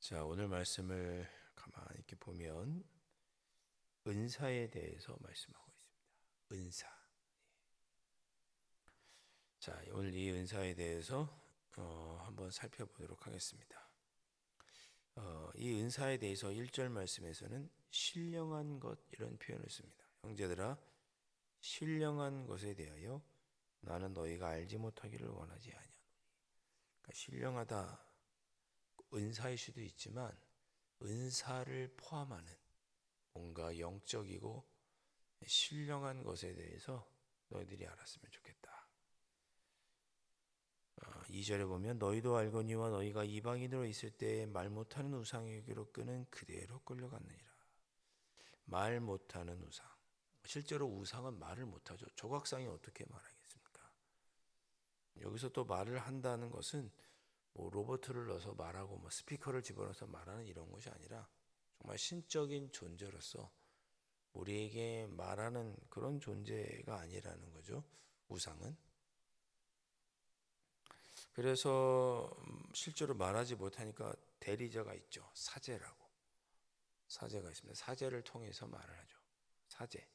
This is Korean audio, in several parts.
자, 오늘 말씀을 가만히 이렇게 보면 은사에 대해서 말씀하고 있습니다. 은사. 자, 오늘 이 은사에 대해서 한번 살펴보도록 하겠습니다. 이 은사에 대해서 1절 말씀에서는 신령한 것 이런 표현을 씁니다. 형제들아, 신령한 것에 대하여 나는 너희가 알지 못하기를 원하지 아니하노니. 그러니까 신령하다 은사일 수도 있지만 은사를 포함하는 뭔가 영적이고 신령한 것에 대해서 너희들이 알았으면 좋겠다. 2절에 보면 너희도 알거니와 너희가 이방인으로 있을 때 말 못하는 우상에게로 끄는 그대로 끌려갔느니라. 말 못하는 우상. 실제로 우상은 말을 못하죠. 조각상이 어떻게 말하겠습니까? 여기서 또 말을 한다는 것은 뭐 로봇을 넣어서 말하고 뭐 스피커를 집어넣어서 말하는 이런 것이 아니라 정말 신적인 존재로서 우리에게 말하는 그런 존재가 아니라는 거죠. 우상은. 그래서 실제로 말하지 못하니까 대리자가 있죠. 사제라고. 사제가 있습니다. 사제를 통해서 말을 하죠. 사제.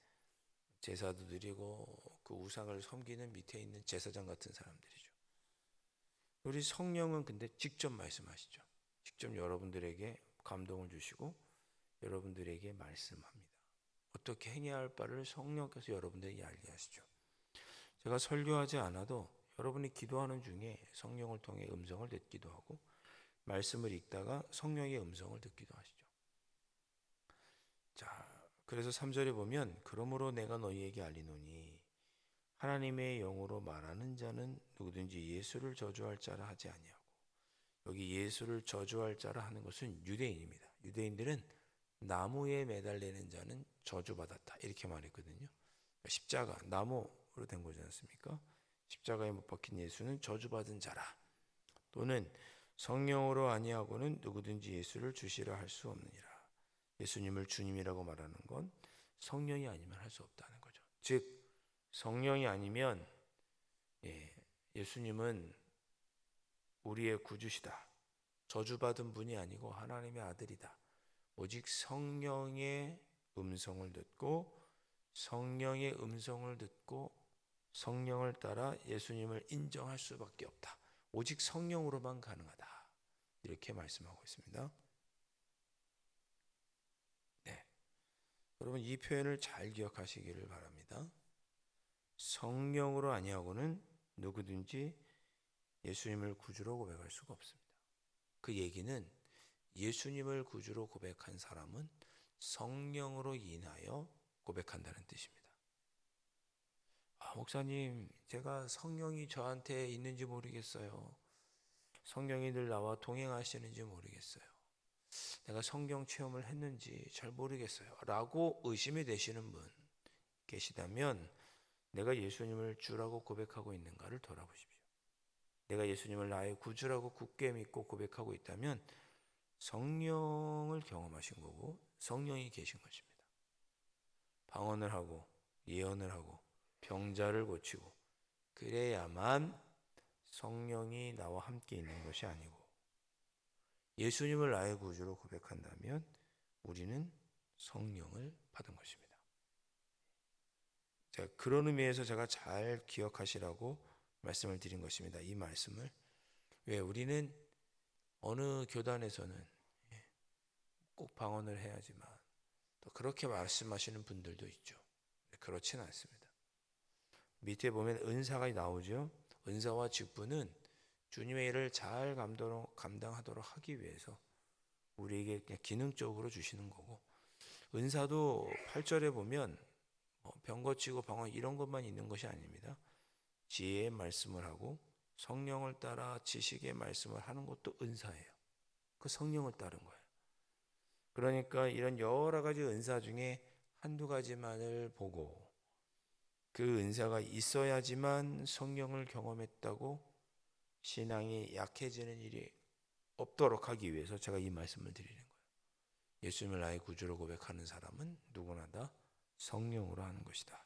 제사도 드리고 그 우상을 섬기는 밑에 있는 제사장 같은 사람들이죠. 우리 성령은 근데 직접 말씀하시죠. 직접 여러분들에게 감동을 주시고 여러분들에게 말씀합니다. 어떻게 행해야 할 바를 성령께서 여러분들에게 알게 하시죠. 제가 설교하지 않아도 여러분이 기도하는 중에 성령을 통해 음성을 듣기도 하고 말씀을 읽다가 성령의 음성을 듣기도 하시죠. 자, 그래서 3절에 보면 그러므로 내가 너희에게 알리노니 하나님의 영으로 말하는 자는 누구든지 예수를 저주할 자라 하지 아니하고, 여기 예수를 저주할 자라 하는 것은 유대인입니다. 유대인들은 나무에 매달리는 자는 저주받았다 이렇게 말했거든요. 십자가 나무로 된 거지 않습니까? 십자가에 못 박힌 예수는 저주받은 자라. 또는 성령으로 아니하고는 누구든지 예수를 주시라 할 수 없느니라. 예수님을 주님이라고 말하는 건 성령이 아니면 할 수 없다는 거죠. 즉 성령이 아니면 예수님은 우리의 구주시다. 저주받은 분이 아니고 하나님의 아들이다. 오직 성령의 음성을 듣고 성령의 음성을 듣고 성령을 따라 예수님을 인정할 수밖에 없다. 오직 성령으로만 가능하다. 이렇게 말씀하고 있습니다. 네. 여러분 이 표현을 잘 기억하시기를 바랍니다. 성령으로 아니하고는 누구든지 예수님을 구주로 고백할 수가 없습니다. 그 얘기는 예수님을 구주로 고백한 사람은 성령으로 인하여 고백한다는 뜻입니다. 목사님, 제가 성령이 저한테 있는지 모르겠어요. 성령이 늘 나와 동행하시는지 모르겠어요. 내가 성경 체험을 했는지 잘 모르겠어요. 라고 의심이 되시는 분 계시다면 내가 예수님을 주라고 고백하고 있는가를 돌아보십시오. 내가 예수님을 나의 구주라고 굳게 믿고 고백하고 있다면 성령을 경험하신 거고 성령이 계신 것입니다. 방언을 하고 예언을 하고 병자를 고치고 그래야만 성령이 나와 함께 있는 것이 아니고 예수님을 나의 구주로 고백한다면 우리는 성령을 받은 것입니다. 자, 그런 의미에서 제가 잘 기억하시라고 말씀을 드린 것입니다. 이 말씀을. 왜 우리는 어느 교단에서는 꼭 방언을 해야지만 또 그렇게 말씀하시는 분들도 있죠. 그렇지는 않습니다. 밑에 보면 은사가 나오죠. 은사와 직분은 주님의 일을 잘 감당하도록 하기 위해서 우리에게 그냥 기능적으로 주시는 거고, 은사도 8절에 보면 병 고치고 방언 이런 것만 있는 것이 아닙니다. 지혜의 말씀을 하고 성령을 따라 지식의 말씀을 하는 것도 은사예요. 그 성령을 따른 거예요. 그러니까 이런 여러 가지 은사 중에 한두 가지만을 보고 그 은사가 있어야지만 성령을 경험했다고 신앙이 약해지는 일이 없도록 하기 위해서 제가 이 말씀을 드리는 거예요. 예수님을 나의 구주로 고백하는 사람은 누구나 다 성령으로 하는 것이다.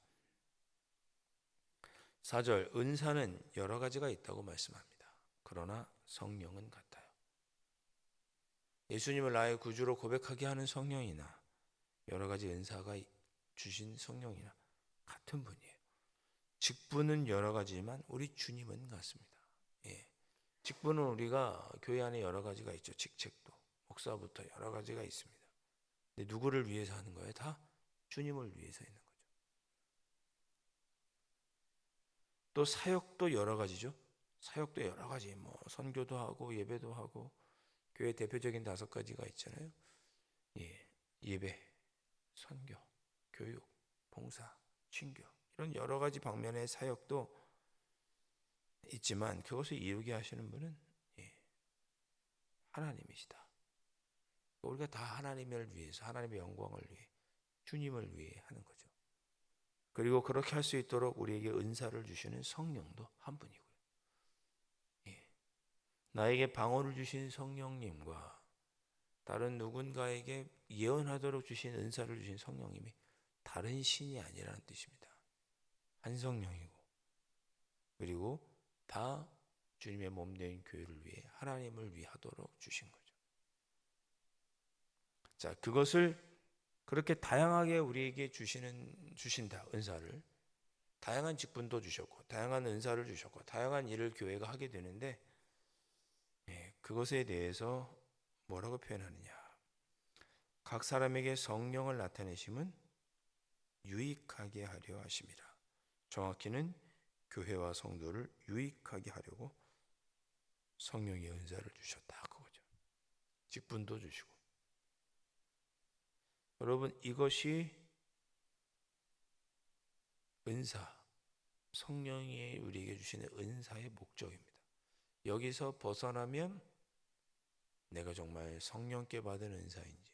4절 은사는 여러 가지가 있다고 말씀합니다. 그러나 성령은 같아요. 예수님을 나의 구주로 고백하게 하는 성령이나 여러 가지 은사가 주신 성령이나 같은 분이에요. 직분은 여러 가지지만 우리 주님은 같습니다. 예. 직분은 우리가 교회 안에 여러 가지가 있죠. 직책도 목사부터 여러 가지가 있습니다. 근데 누구를 위해서 하는 거예요? 다 주님을 위해서 있는 거죠. 또 사역도 여러 가지죠. 사역도 여러 가지, 뭐 선교도 하고 예배도 하고 교회 대표적인 5가지가 있잖아요. 예, 예배, 선교, 교육, 봉사, 친교 이런 여러 가지 방면의 사역도 있지만 그것을 이루게 하시는 분은 하나님이시다. 우리가 다 하나님을 위해서, 하나님의 영광을 위해, 주님을 위해 하는 거죠. 그리고 그렇게 할 수 있도록 우리에게 은사를 주시는 성령도 한 분이고요. 나에게 방언을 주신 성령님과 다른 누군가에게 예언하도록 주신 은사를 주신 성령님이 다른 신이 아니라는 뜻입니다. 한 성령이고, 그리고 다 주님의 몸된 교회를 위해 하나님을 위하도록 주신 거죠. 자, 그것을 그렇게 다양하게 우리에게 주신다. 은사를 다양한 직분도 주셨고, 다양한 은사를 주셨고, 다양한 일을 교회가 하게 되는데, 그것에 대해서 뭐라고 표현하느냐? 각 사람에게 성령을 나타내심은 유익하게 하려 하심이라. 정확히는 교회와 성도를 유익하게 하려고 성령의 은사를 주셨다 그거죠. 직분도 주시고. 여러분, 이것이 은사, 성령이 우리에게 주시는 은사의 목적입니다. 여기서 벗어나면 내가 정말 성령께 받은 은사인지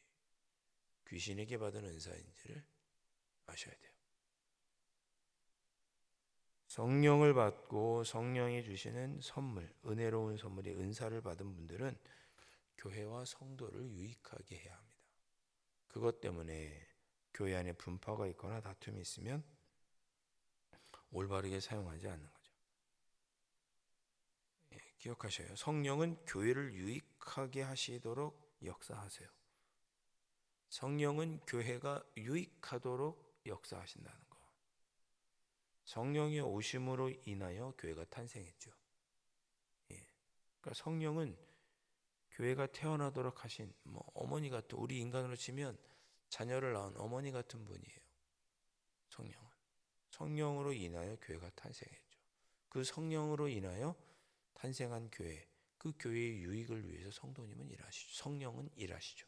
귀신에게 받은 은사인지를 아셔야 돼요. 성령을 받고 성령이 주시는 선물, 은혜로운 선물의 은사를 받은 분들은 교회와 성도를 유익하게 해야 합니다. 그것 때문에 교회 안에 분파가 있거나 다툼이 있으면 올바르게 사용하지 않는 거죠. 기억하셔요. 성령은 교회를 유익하게 하시도록 역사하세요. 성령은 교회가 유익하도록 역사하신다는 거. 성령의 오심으로 인하여 교회가 탄생했죠. 그러니까 성령은 교회가 태어나도록 하신 어머니 같은, 우리 인간으로 치면 자녀를 낳은 어머니 같은 분이에요. 성령은. 성령으로 인하여 교회가 탄생했죠. 그 성령으로 인하여 탄생한 교회, 그 교회의 유익을 위해서 성도님은 일하시죠. 성령은 일하시죠.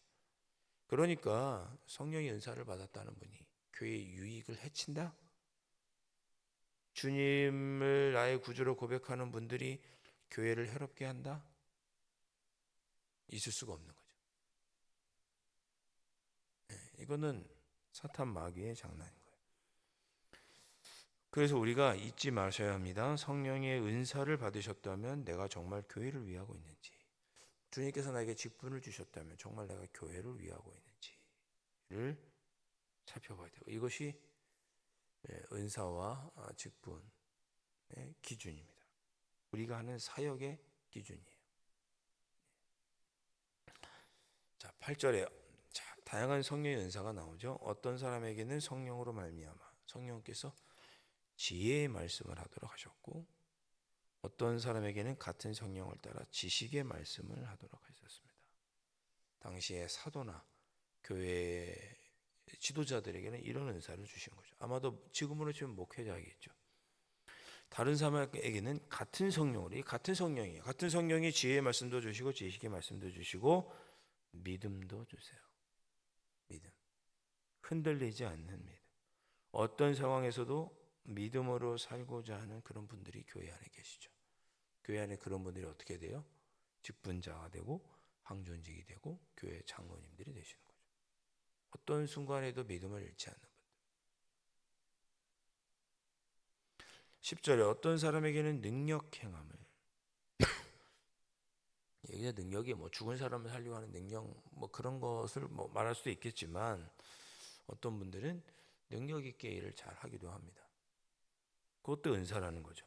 그러니까 성령의 은사를 받았다는 분이 교회의 유익을 해친다? 주님을 나의 구주로 고백하는 분들이 교회를 해롭게 한다? 있을 수가 없는 거죠. 이거는 사탄 마귀의 장난인 거예요. 그래서 우리가 잊지 마셔야 합니다. 성령의 은사를 받으셨다면 내가 정말 교회를 위하고 있는지, 주님께서 나에게 직분을 주셨다면 정말 내가 교회를 위하고 있는지를 살펴봐야 돼요. 이것이 은사와 직분의 기준입니다. 우리가 하는 사역의 기준이에요. 자, 8절에 다양한 성령의 은사가 나오죠. 어떤 사람에게는 성령으로 말미암아 성령께서 지혜의 말씀을 하도록 하셨고, 어떤 사람에게는 같은 성령을 따라 지식의 말씀을 하도록 하셨습니다. 당시에 사도나 교회 지도자들에게는 이런 은사를 주신 거죠. 아마도 지금으로 치면 목회자겠죠. 다른 사람에게는 같은 성령으로, 같은 성령이에요. 같은 성령이 지혜의 말씀도 주시고 지식의 말씀도 주시고 믿음도 주세요. 믿음. 흔들리지 않는 믿음. 어떤 상황에서도 믿음으로 살고자 하는 그런 분들이 교회 안에 계시죠. 교회 안에 그런 분들이 어떻게 돼요? 직분자가 되고 항존직이 되고 교회 장로님들이 되시는 거죠. 어떤 순간에도 믿음을 잃지 않는 분들. 10절에 어떤 사람에게는 능력 행함을, 여기서 능력이 죽은 사람을 살리고 하는 능력 그런 것을 말할 수도 있겠지만, 어떤 분들은 능력 있게 일을 잘 하기도 합니다. 그것도 은사라는 거죠.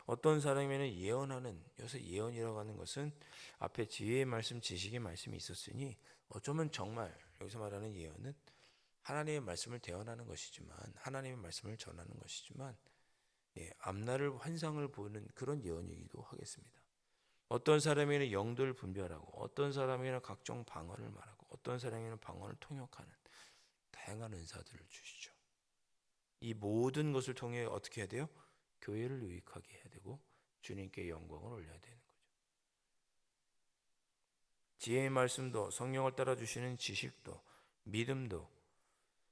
어떤 사람에게는 예언하는, 여기서 예언이라고 하는 것은 앞에 지혜의 말씀, 지식의 말씀이 있었으니 어쩌면 정말 여기서 말하는 예언은 하나님의 말씀을 대언하는 것이지만, 하나님의 말씀을 전하는 것이지만, 앞날을 환상을 보는 그런 예언이기도 하겠습니다. 어떤 사람에게는 영들 분별하고, 어떤 사람에게는 각종 방언을 말하고, 어떤 사람에게는 방언을 통역하는 다양한 은사들을 주시죠. 이 모든 것을 통해 어떻게 해야 돼요? 교회를 유익하게 해야 되고 주님께 영광을 올려야 되는 거죠. 지혜의 말씀도, 성령을 따라 주시는 지식도, 믿음도,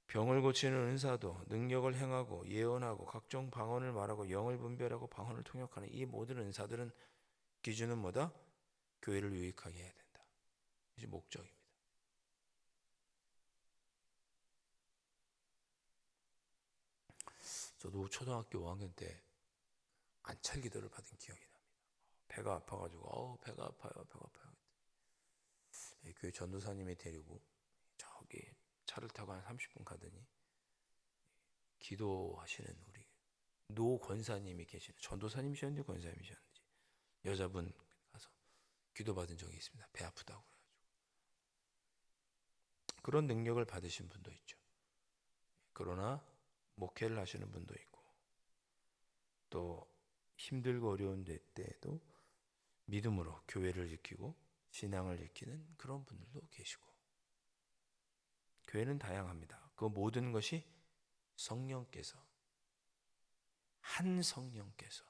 병을 고치는 은사도, 능력을 행하고 예언하고 각종 방언을 말하고 영을 분별하고 방언을 통역하는 이 모든 은사들은 기준은 뭐다? 교회를 유익하게 해야 된다. 이게 목적입니다. 저도 초등학교 5학년 때 안찰 기도를 받은 기억이 납니다. 배가 아파가지고 배가 아파요, 배가 아파요. 교회 전도사님이 데리고 저기 차를 타고 한 30분 가더니 기도하시는 우리 노 권사님이 계시는, 전도사님이셨는지 권사님이셨는지 여자분 가서 기도받은 적이 있습니다. 배 아프다고 그래가지고. 그런 능력을 받으신 분도 있죠. 그러나 목회를 하시는 분도 있고, 또 힘들고 어려운 때에도 믿음으로 교회를 지키고 신앙을 지키는 그런 분들도 계시고, 교회는 다양합니다. 그 모든 것이 성령께서, 한 성령께서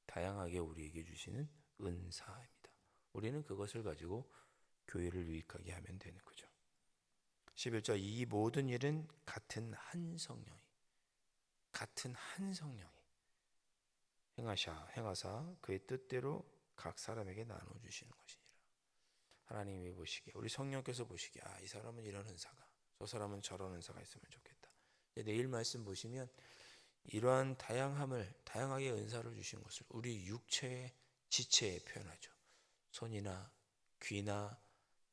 다양하게 우리에게 주시는 은사입니다. 우리는 그것을 가지고 교회를 유익하게 하면 되는 거죠. 11절, 이 모든 일은 같은 한 성령이 행하사 그의 뜻대로 각 사람에게 나눠주시는 것이니라. 하나님이 보시기에, 우리 성령께서 보시기에, 이 사람은 이런 은사가, 저 사람은 저런 은사가 있으면 좋겠다. 내일 말씀 보시면 이러한 다양하게 은사를 주신 것을 우리 육체의 지체에 표현하죠. 손이나 귀나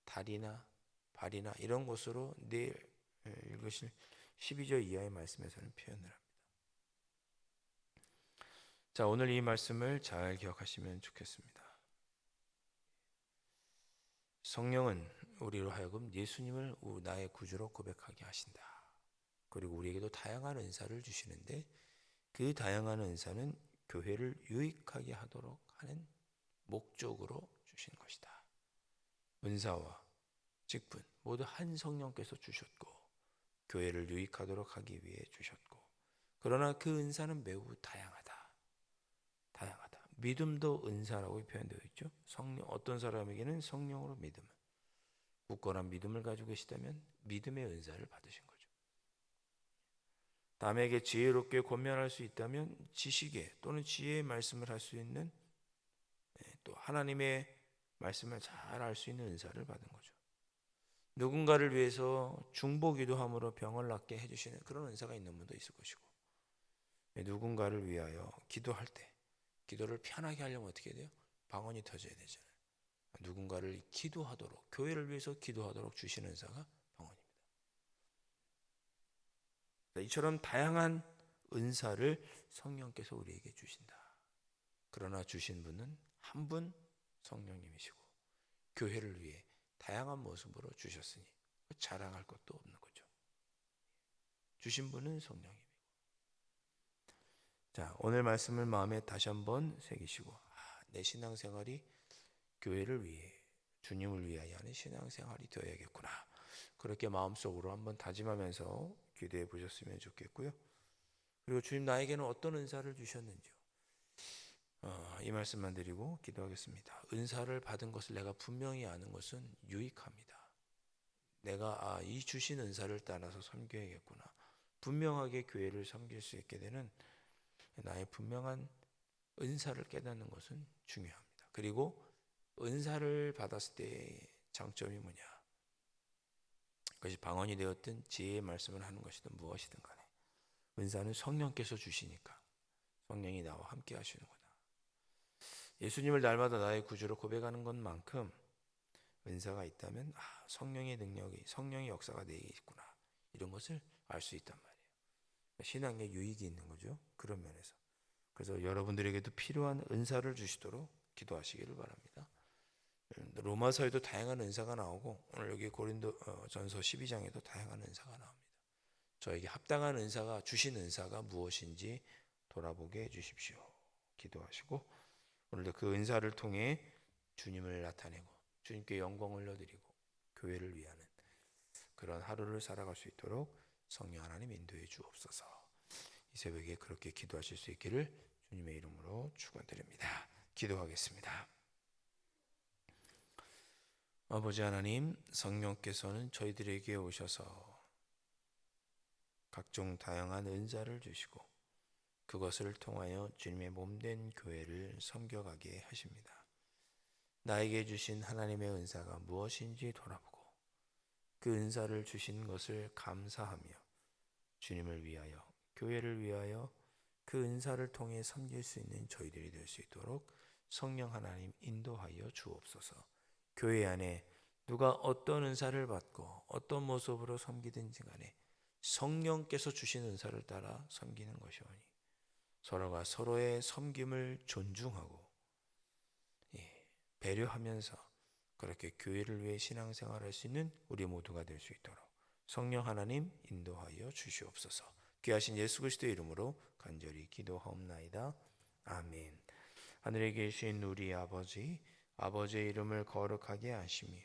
다리나 발이나 이런 것으로 내일 읽으실 12절 이하의 말씀에서는 표현을 합니다. 자, 오늘 이 말씀을 잘 기억하시면 좋겠습니다. 성령은 우리로 하여금 예수님을 나의 구주로 고백하게 하신다. 그리고 우리에게도 다양한 은사를 주시는데, 그 다양한 은사는 교회를 유익하게 하도록 하는 목적으로 주신 것이다. 은사와 직분 모두 한 성령께서 주셨고, 교회를 유익하도록 하기 위해 주셨고, 그러나 그 은사는 매우 다양하다. 믿음도 은사라고 표현되어 있죠. 어떤 사람에게는 성령으로 믿음을, 굳건한 믿음을 가지고 계시다면 믿음의 은사를 받으신 거죠. 남에게 지혜롭게 권면할 수 있다면 지식의 또는 지혜의 말씀을 할 수 있는, 또 하나님의 말씀을 잘 알 수 있는 은사를 받은 거죠. 누군가를 위해서 중보기도 함으로 병을 낫게 해주시는 그런 은사가 있는 분도 있을 것이고, 누군가를 위하여 기도할 때 기도를 편하게 하려면 어떻게 돼요? 방언이 터져야 되잖아요. 누군가를 기도하도록, 교회를 위해서 기도하도록 주시는 은사가 방언입니다. 이처럼 다양한 은사를 성령께서 우리에게 주신다. 그러나 주신 분은 한 분 성령님이시고, 교회를 위해 다양한 모습으로 주셨으니 자랑할 것도 없는 거죠. 주신 분은 성령님이고. 자, 오늘 말씀을 마음에 다시 한번 새기시고, 내 신앙생활이 교회를 위해, 주님을 위하여 하는 신앙생활이 되어야겠구나. 그렇게 마음속으로 한번 다짐하면서 기도해 보셨으면 좋겠고요. 그리고 주님 나에게는 어떤 은사를 주셨는지요, 이 말씀만 드리고 기도하겠습니다. 은사를 받은 것을 내가 분명히 아는 것은 유익합니다. 내가 이 주신 은사를 따라서 섬겨야겠구나. 분명하게 교회를 섬길 수 있게 되는 나의 분명한 은사를 깨닫는 것은 중요합니다. 그리고 은사를 받았을 때의 장점이 뭐냐? 그것이 방언이 되었든 지혜의 말씀을 하는 것이든 무엇이든 간에 은사는 성령께서 주시니까 성령이 나와 함께 하시는구나. 예수님을 날마다 나의 구주로 고백하는 것만큼 은사가 있다면 성령의 능력이, 성령의 역사가 내게 있구나, 이런 것을 알 수 있단 말이에요. 신앙에 유익이 있는 거죠. 그런 면에서 그래서 여러분들에게도 필요한 은사를 주시도록 기도하시기를 바랍니다. 로마서에도 다양한 은사가 나오고 오늘 여기 고린도 전서 12장에도 다양한 은사가 나옵니다. 저에게 합당한 은사가 주신 은사가 무엇인지 돌아보게 해주십시오. 기도하시고 오늘도 그 은사를 통해 주님을 나타내고 주님께 영광을 올려드리고 교회를 위하는 그런 하루를 살아갈 수 있도록 성령 하나님 인도해 주옵소서. 이 새벽에 그렇게 기도하실 수 있기를 주님의 이름으로 축원드립니다. 기도하겠습니다. 아버지 하나님, 성령께서는 저희들에게 오셔서 각종 다양한 은사를 주시고 그것을 통하여 주님의 몸된 교회를 섬겨가게 하십니다. 나에게 주신 하나님의 은사가 무엇인지 돌아보고 그 은사를 주신 것을 감사하며 주님을 위하여 교회를 위하여 그 은사를 통해 섬길 수 있는 저희들이 될 수 있도록 성령 하나님 인도하여 주옵소서. 교회 안에 누가 어떤 은사를 받고 어떤 모습으로 섬기든지 간에 성령께서 주신 은사를 따라 섬기는 것이오니 서로가 서로의 섬김을 존중하고 배려하면서 그렇게 교회를 위해 신앙생활할 수 있는 우리 모두가 될 수 있도록 성령 하나님 인도하여 주시옵소서. 귀하신 예수 그리스도의 이름으로 간절히 기도하옵나이다. 아멘. 하늘에 계신 우리 아버지, 아버지의 이름을 거룩하게 하시며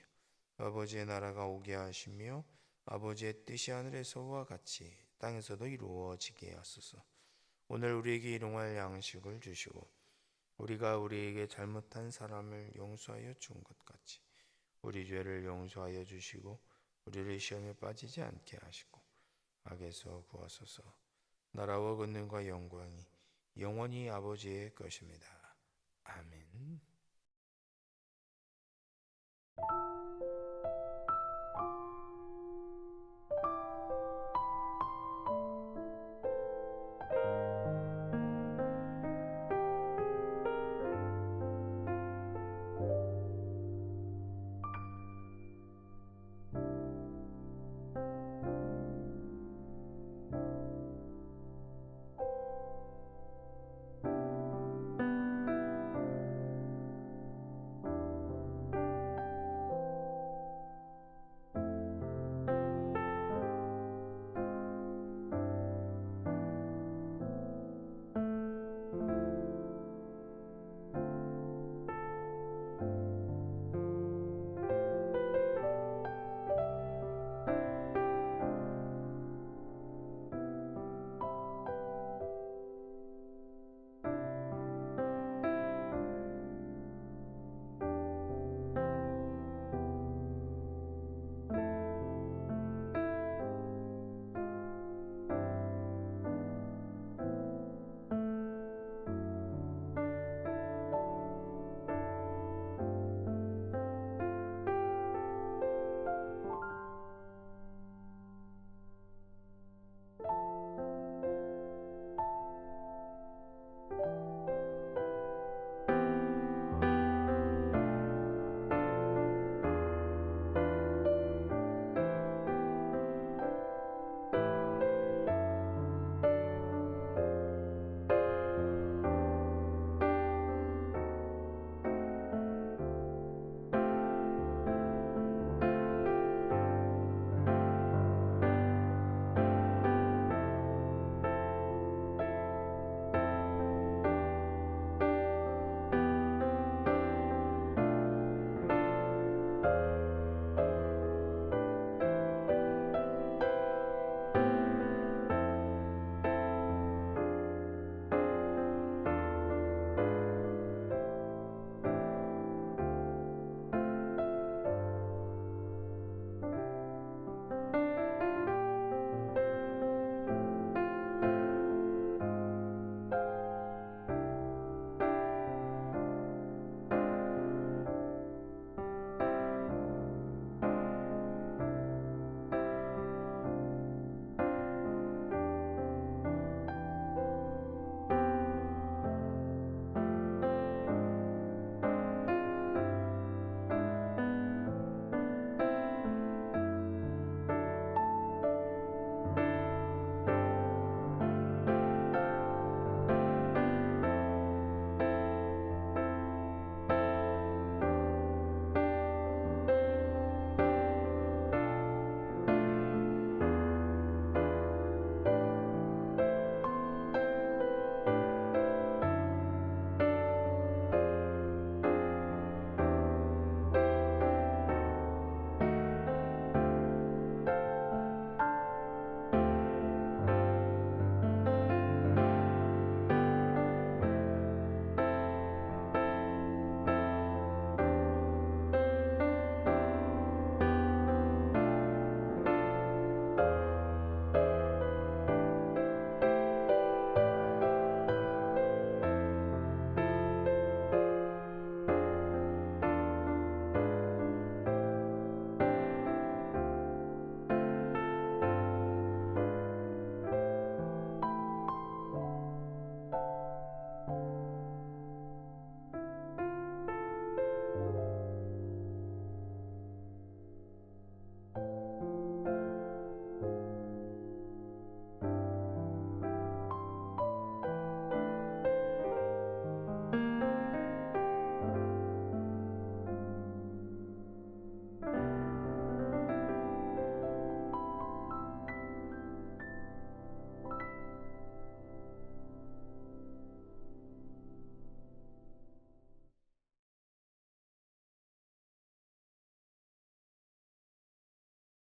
아버지의 나라가 오게 하시며 아버지의 뜻이 하늘에서와 같이 땅에서도 이루어지게 하소서. 오늘 우리에게 일용할 양식을 주시고 우리가 우리에게 잘못한 사람을 용서하여 준 것 같이 우리 죄를 용서하여 주시고 우리를 시험에 빠지지 않게 하시고 악에서 구하소서. 나라와 권능과 영광이 영원히 아버지의 것입니다. 아멘.